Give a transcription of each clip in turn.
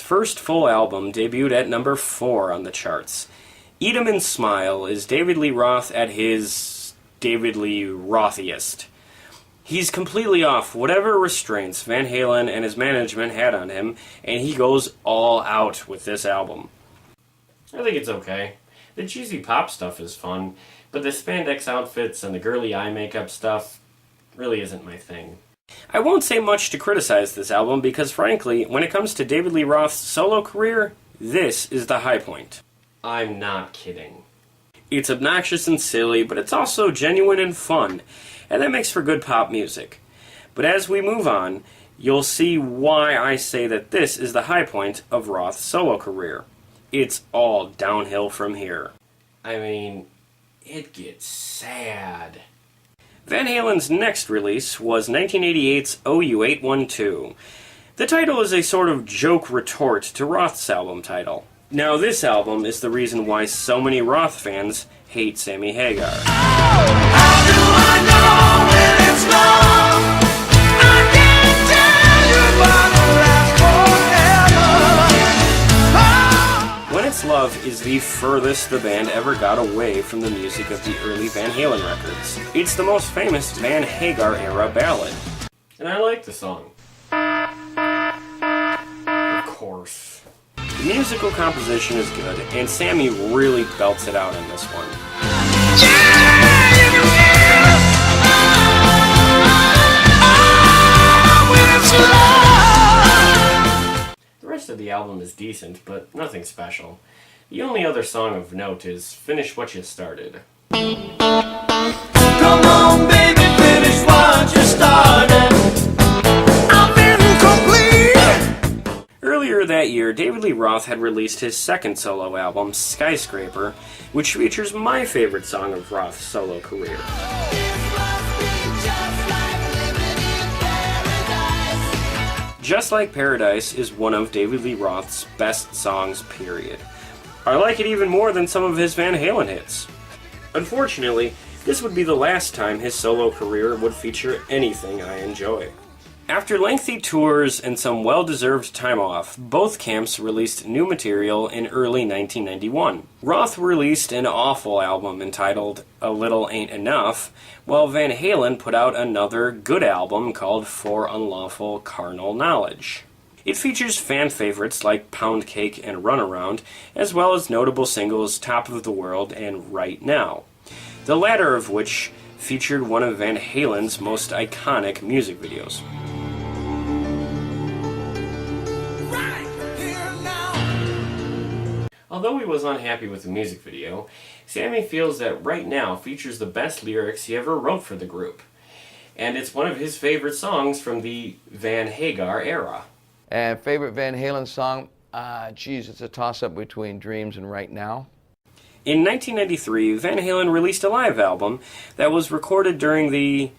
first full album debuted at number 4 on the charts. Eat 'Em and Smile is David Lee Roth at his David Lee Rothiest. He's completely off whatever restraints Van Halen and his management had on him, and he goes all out with this album. I think it's okay. The cheesy pop stuff is fun, but the spandex outfits and the girly eye makeup stuff really isn't my thing. I won't say much to criticize this album because, frankly, when it comes to David Lee Roth's solo career, this is the high point. I'm not kidding. It's obnoxious and silly, but it's also genuine and fun, and that makes for good pop music. But as we move on, you'll see why I say that this is the high point of Roth's solo career. It's all downhill from here. I mean, it gets sad. Van Halen's next release was 1988's OU812. The title is a sort of joke retort to Roth's album title. Now, this album is the reason why so many Roth fans hate Sammy Hagar. How do I know when it's love? I can't tell you, but it'll last forever. When It's Love is the furthest the band ever got away from the music of the early Van Halen records. It's the most famous Van Hagar era ballad. And I like the song. Of course. The musical composition is good, and Sammy really belts it out in this one. The rest of the album is decent, but nothing special. The only other song of note is Finish What You Started. Come on, baby, finish what you started. Earlier that year, David Lee Roth had released his second solo album, Skyscraper, which features my favorite song of Roth's solo career. Just Like Paradise is one of David Lee Roth's best songs, period. I like it even more than some of his Van Halen hits. Unfortunately, this would be the last time his solo career would feature anything I enjoy. After lengthy tours and some well-deserved time off, both camps released new material in early 1991. Roth released an awful album entitled A Little Ain't Enough, while Van Halen put out another good album called For Unlawful Carnal Knowledge. It features fan favorites like Pound Cake and Runaround, as well as notable singles Top of the World and Right Now, the latter of which featured one of Van Halen's most iconic music videos. Although he was unhappy with the music video, Sammy feels that Right Now features the best lyrics he ever wrote for the group, and it's one of his favorite songs from the Van Hagar era. And favorite Van Halen song? It's a toss-up between Dreams and Right Now. In 1993, Van Halen released a live album that was recorded during the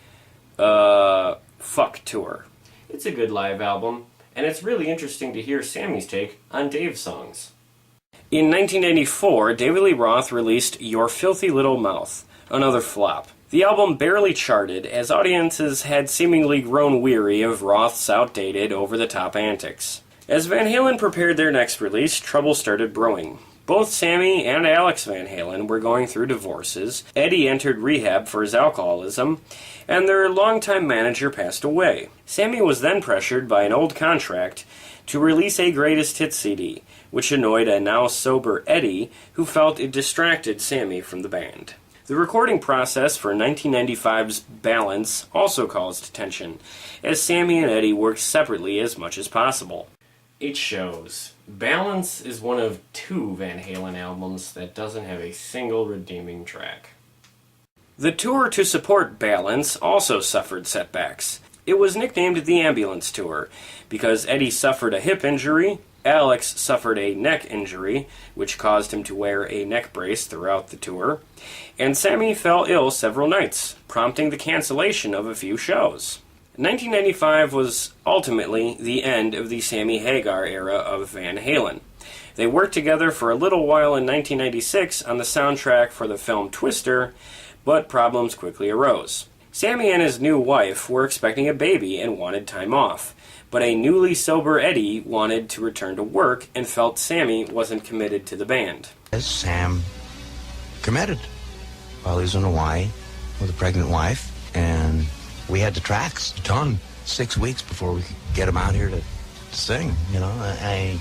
Fuck Tour. It's a good live album, and it's really interesting to hear Sammy's take on Dave's songs. In 1994, David Lee Roth released Your Filthy Little Mouth, another flop. The album barely charted, as audiences had seemingly grown weary of Roth's outdated, over-the-top antics. As Van Halen prepared their next release, trouble started brewing. Both Sammy and Alex Van Halen were going through divorces, Eddie entered rehab for his alcoholism, and their longtime manager passed away. Sammy was then pressured by an old contract to release a greatest hits CD, which annoyed a now-sober Eddie, who felt it distracted Sammy from the band. The recording process for 1995's Balance also caused tension, as Sammy and Eddie worked separately as much as possible. It shows. Balance is one of 2 Van Halen albums that doesn't have a single redeeming track. The tour to support Balance also suffered setbacks. It was nicknamed the Ambulance Tour because Eddie suffered a hip injury, Alex suffered a neck injury, which caused him to wear a neck brace throughout the tour, and Sammy fell ill several nights, prompting the cancellation of a few shows. 1995 was ultimately the end of the Sammy Hagar era of Van Halen. They worked together for a little while in 1996 on the soundtrack for the film Twister, but problems quickly arose. Sammy and his new wife were expecting a baby and wanted time off, but a newly sober Eddie wanted to return to work and felt Sammy wasn't committed to the band. Sam committed while he was in Hawaii with a pregnant wife, and we had the tracks done 6 weeks before we could get him out here to sing. You know, I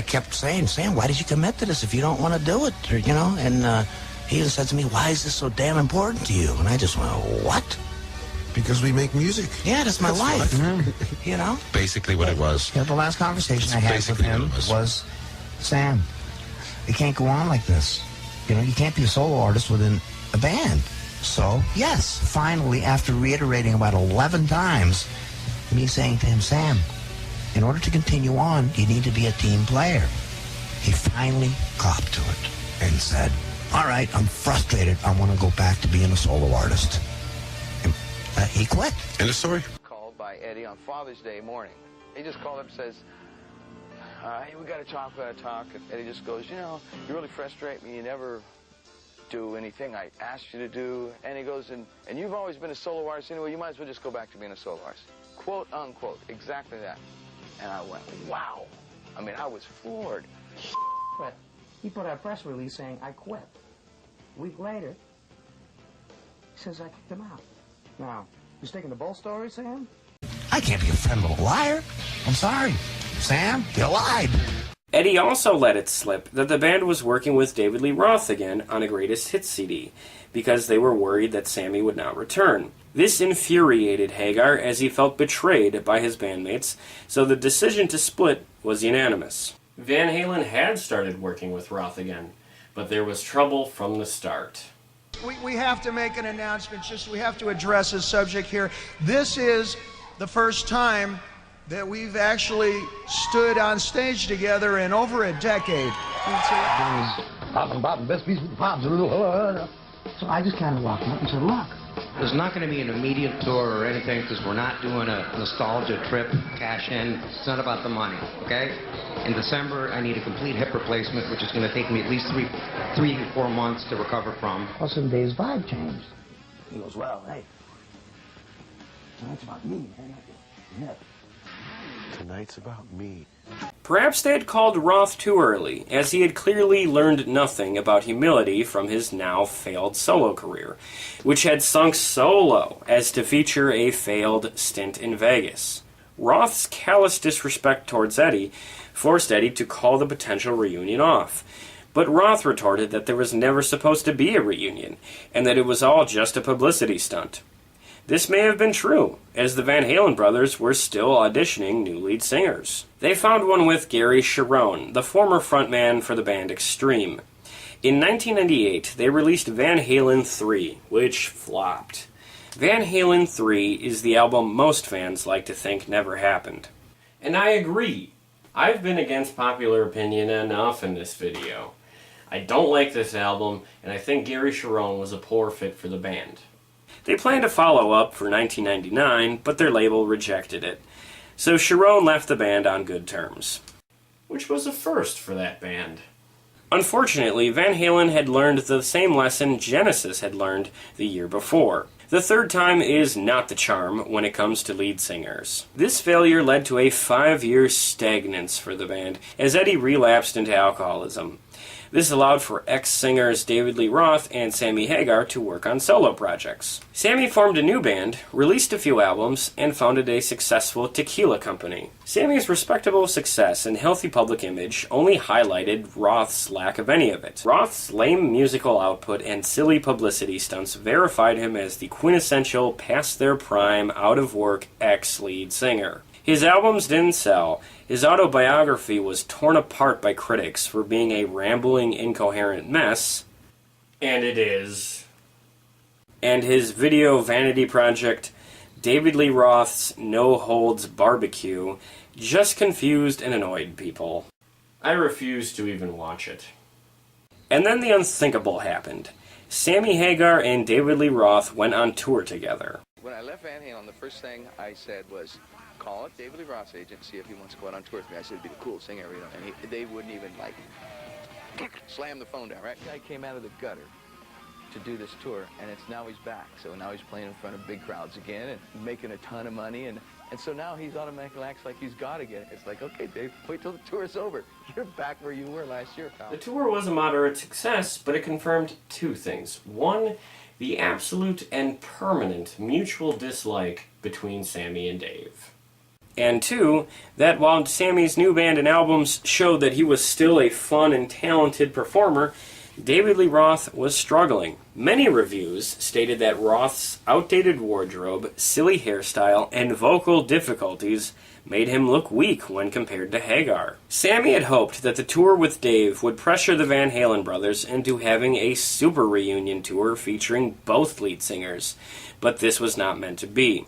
kept saying, Sam, why did you commit to this if you don't want to do it? Or, you know, and he even said to me, why is this so damn important to you? And I just went, what? Because we make music. Yeah, that's my life. You know? Basically what it was. Yeah, the last conversation I had with him was, Sam, it can't go on like this. You know, you can't be a solo artist within a band. So, yes, finally, after reiterating about 11 times, me saying to him, Sam, in order to continue on, you need to be a team player. He finally copped to it and said, all right, I'm frustrated. I want to go back to being a solo artist. And he quit. End of story. Called by Eddie on Father's Day morning. He just called up and says, hey, we got to talk, And Eddie just goes, you know, you really frustrate me. You never do anything I asked you to do. And he goes, and you've always been a solo artist anyway. You might as well just go back to being a solo artist. Quote, unquote. Exactly that. And I went, wow. I mean, I was floored. But he put out a press release saying, I quit. A week later, he says I kicked him out. Now, you sticking the bull story, Sam? I can't be a friend of a liar. I'm sorry. Sam, you lied. Eddie also let it slip that the band was working with David Lee Roth again on a greatest hits CD, because they were worried that Sammy would not return. This infuriated Hagar as he felt betrayed by his bandmates, so the decision to split was unanimous. Van Halen had started working with Roth again, but there was trouble from the start. We have to make an announcement. We have to address this subject here. This is the first time that we've actually stood on stage together in over a decade. Best piece with the pops. So I just kind of walked up and said, look. There's not going to be an immediate tour or anything because we're not doing a nostalgia trip, cash in. It's not about the money, okay? In December, I need a complete hip replacement, which is going to take me at least three to 4 months to recover from. Well, some days vibe changed. He goes, well, hey, tonight's about me, man. Yeah. Tonight's about me. Perhaps they had called Roth too early, as he had clearly learned nothing about humility from his now failed solo career, which had sunk so low as to feature a failed stint in Vegas. Roth's callous disrespect towards Eddie forced Eddie to call the potential reunion off, but Roth retorted that there was never supposed to be a reunion, and that it was all just a publicity stunt. This may have been true, as the Van Halen brothers were still auditioning new lead singers. They found one with Gary Cherone, the former frontman for the band Extreme. In 1998, they released Van Halen 3, which flopped. Van Halen 3 is the album most fans like to think never happened. And I agree. I've been against popular opinion enough in this video. I don't like this album, and I think Gary Cherone was a poor fit for the band. They planned a follow-up for 1999, but their label rejected it. So Cherone left the band on good terms, which was a first for that band. Unfortunately, Van Halen had learned the same lesson Genesis had learned the year before. The third time is not the charm when it comes to lead singers. This failure led to a 5-year stagnance for the band, as Eddie relapsed into alcoholism. This allowed for ex-singers David Lee Roth and Sammy Hagar to work on solo projects. Sammy formed a new band, released a few albums, and founded a successful tequila company. Sammy's respectable success and healthy public image only highlighted Roth's lack of any of it. Roth's lame musical output and silly publicity stunts verified him as the quintessential past-their-prime, out-of-work ex-lead singer. His albums didn't sell. His autobiography was torn apart by critics for being a rambling, incoherent mess, and it is. And his video vanity project, David Lee Roth's No Holds Barbecue, just confused and annoyed people. I refuse to even watch it. And then the unthinkable happened. Sammy Hagar and David Lee Roth went on tour together. When I left Van Halen, the first thing I said was, call up David Lee Roth's agent, see if he wants to go out on tour with me. I said it'd be the coolest thing ever, you know. And they wouldn't even, like, slam the phone down, right? The guy came out of the gutter. to do this tour, and now he's back. So now he's playing in front of big crowds again and making a ton of money, and so now he's automatically acts like he's got to get it. It's like, okay, Dave, wait till the tour's over. You're back where you were last year, pal. The tour was a moderate success, but it confirmed two things. One, the absolute and permanent mutual dislike between Sammy and Dave. And two, that while Sammy's new band and albums showed that he was still a fun and talented performer, David Lee Roth was struggling. Many reviews stated that Roth's outdated wardrobe, silly hairstyle, and vocal difficulties made him look weak when compared to Hagar. Sammy had hoped that the tour with Dave would pressure the Van Halen brothers into having a super reunion tour featuring both lead singers, but this was not meant to be.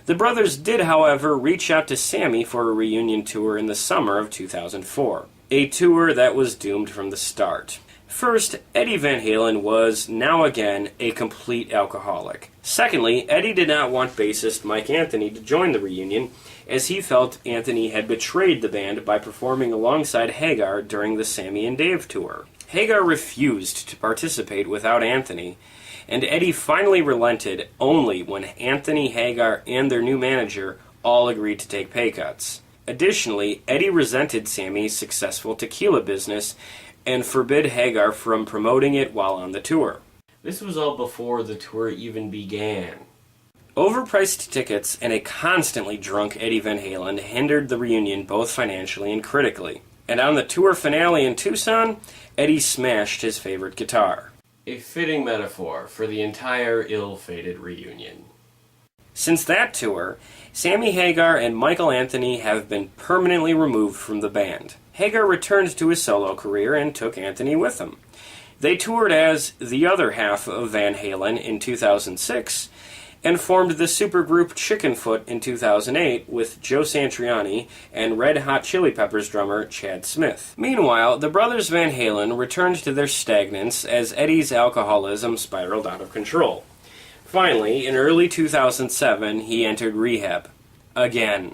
The brothers did, however, reach out to Sammy for a reunion tour in the summer of 2004, a tour that was doomed from the start. First, Eddie Van Halen was, now again, a complete alcoholic. Secondly, Eddie did not want bassist Mike Anthony to join the reunion, as he felt Anthony had betrayed the band by performing alongside Hagar during the Sammy and Dave tour. Hagar refused to participate without Anthony, and Eddie finally relented only when Anthony, Hagar, and their new manager all agreed to take pay cuts. Additionally, Eddie resented Sammy's successful tequila business and forbid Hagar from promoting it while on the tour. This was all before the tour even began. Overpriced tickets and a constantly drunk Eddie Van Halen hindered the reunion both financially and critically. And on the tour finale in Tucson, Eddie smashed his favorite guitar. A fitting metaphor for the entire ill-fated reunion. Since that tour, Sammy Hagar and Michael Anthony have been permanently removed from the band. Hagar returned to his solo career and took Anthony with him. They toured as the other half of Van Halen in 2006 and formed the supergroup Chickenfoot in 2008 with Joe Satriani and Red Hot Chili Peppers drummer Chad Smith. Meanwhile, the brothers Van Halen returned to their stagnance as Eddie's alcoholism spiraled out of control. Finally, in early 2007, he entered rehab. Again.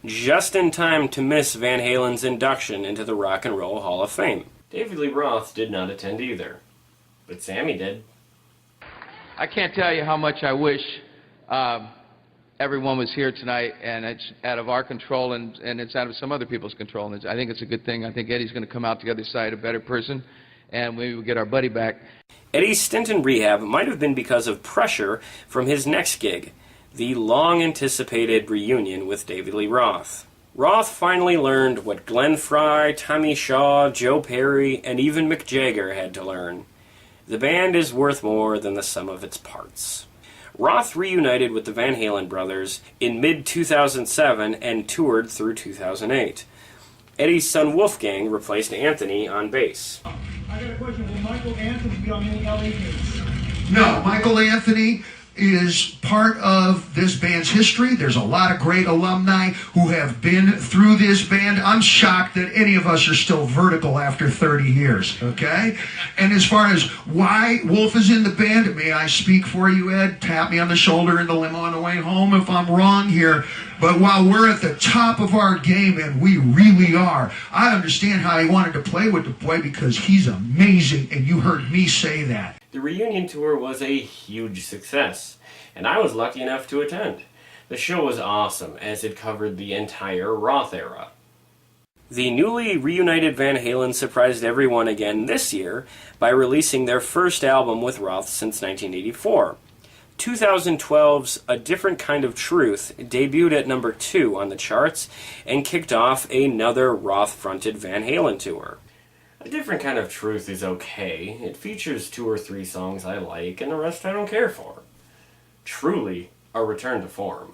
Just in time to miss Van Halen's induction into the Rock and Roll Hall of Fame. David Lee Roth did not attend either, but Sammy did. I can't tell you how much I wish everyone was here tonight, and it's out of our control, and it's out of some other people's control. And I think it's a good thing. I think Eddie's going to come out the other side a better person, and maybe we'll get our buddy back. Eddie's stint in rehab might have been because of pressure from his next gig, the long-anticipated reunion with David Lee Roth. Roth finally learned what Glenn Frey, Tommy Shaw, Joe Perry, and even Mick Jagger had to learn. The band is worth more than the sum of its parts. Roth reunited with the Van Halen brothers in mid-2007 and toured through 2008. Eddie's son Wolfgang replaced Anthony on bass. I got a question. Will Michael Anthony be on any LA gigs? No, Michael Anthony is part of this band's history. There's a lot of great alumni who have been through this band. I'm shocked that any of us are still vertical after 30 years, okay? And as far as why Wolf is in the band, may I speak for you, Ed? Tap me on the shoulder in the limo on the way home if I'm wrong here. But while we're at the top of our game, and we really are, I understand how he wanted to play with the boy because he's amazing, and you heard me say that. The reunion tour was a huge success, and I was lucky enough to attend. The show was awesome, as it covered the entire Roth era. The newly reunited Van Halen surprised everyone again this year by releasing their first album with Roth since 1984. 2012's A Different Kind of Truth debuted at number 2 on the charts and kicked off another Roth-fronted Van Halen tour. A Different Kind of Truth is okay. It features 2 or 3 songs I like, and the rest I don't care for. Truly a return to form.